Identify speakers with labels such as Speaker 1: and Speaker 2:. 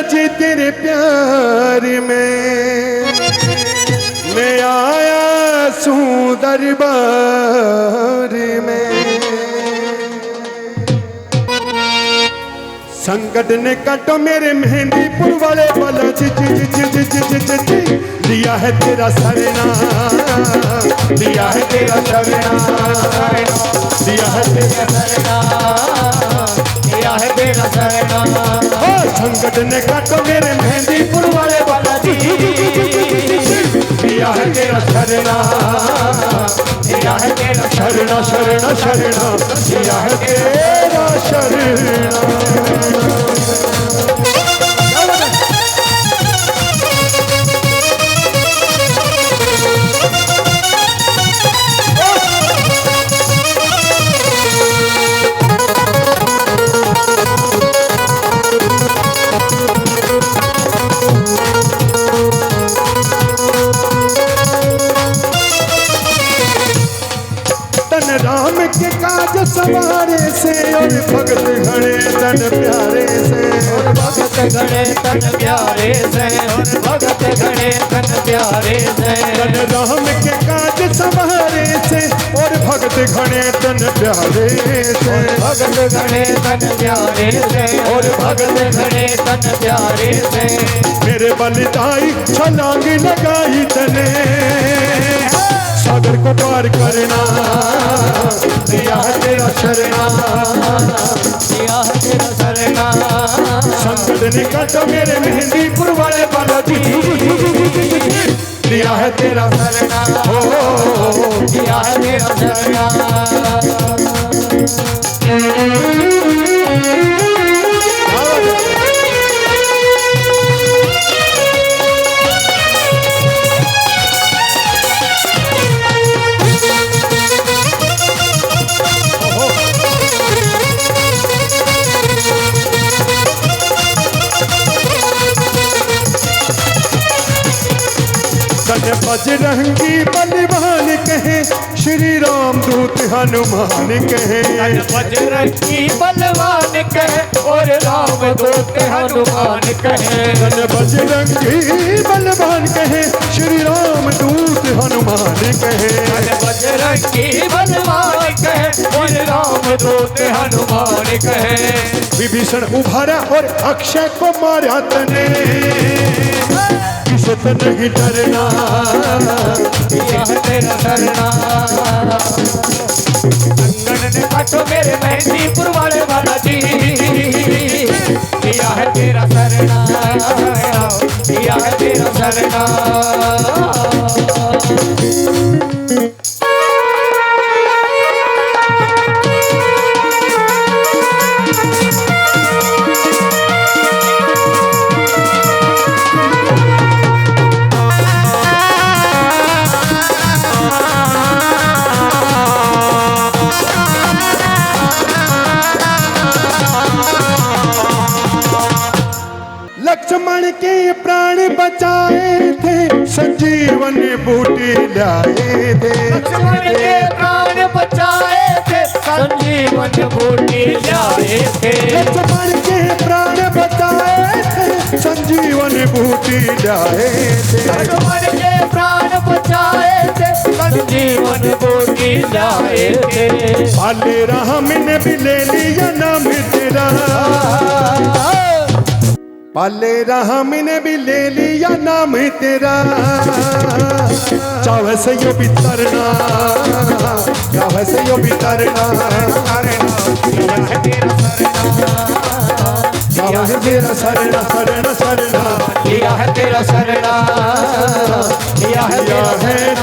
Speaker 1: जी तेरे प्यार में मैं आया सू दरबार में। संकट ने काटो मेरे मेहंदीपुर वाले वाला दिया है तेरा सरना, दिया है तेरा सरना, दिया है तेरा सरना, दिया है तेरा सरना। संकट ने काटो मेरे मेहंदीपुर वाले वाला दिया है तेरा शरणा, दिया है तेरा शरणा, शरणा शरणा, दिया है तेरा शरणा। राम के काज सवारे से और भगत घड़े तन प्यारे से,
Speaker 2: और भगत घड़े तन प्यारे से, और भगत घड़े तन प्यारे से।
Speaker 1: तन राम के काज सवारे से और भगत घड़े तन प्यारे से,
Speaker 2: भगत घड़े तन प्यारे से, और भगत घड़े तन प्यारे से।
Speaker 1: मेरे बलिदाई छलांग लगाई तने सागर को पार करना, दिया है तेरा शरणा,
Speaker 2: दिया है तेरा शरणा।
Speaker 1: संकट ने काटो मेरे मेहंदीपुर वाले बालाजी दिया है तेरा शरणा,
Speaker 2: हो दिया है तेरा शरणा।
Speaker 1: बजरंगी बलवान कहे श्री राम दूत हनुमान कहे,
Speaker 2: बजरंगी बलवान कहे और राम दूत हनुमान कहे।
Speaker 1: बजरंगी बलवान कहे श्री राम दूत हनुमान कहे,
Speaker 2: बजरंगी बलवान कहे और राम दूत हनुमान कहे।
Speaker 1: विभीषण उभारा और अक्षय को मारा तने किसे तो नहीं डरना,
Speaker 2: दिया है तेरा शरणा। संकट ने काटो मेरे मेहंदीपुर वाले वाला जी, दिया है तेरा शरणा, दिया है तेरा शरणा।
Speaker 1: लक्ष्मण के प्राण बचाए थे संजीवन बूटी लाए थे,
Speaker 2: लक्ष्मण के प्राण बचाए थे संजीवन बूटी लाए थे।
Speaker 1: लक्ष्मण के प्राण बचाए थे संजीवन बूटी लाए थे,
Speaker 2: लक्ष्मण के प्राण बचाए थे संजीवन बूटी लाए थे।
Speaker 1: पाले राम ने भी ले लिया नाम तेरा, पाले राम ने भी ले लिया नाम तेरा, चाहे से यो भी तरना, चाहे से यो भी तरना, चाहे से तेरा सरना, सरना सरना,
Speaker 2: दिया है तेरा शरणा, दिया है तेरा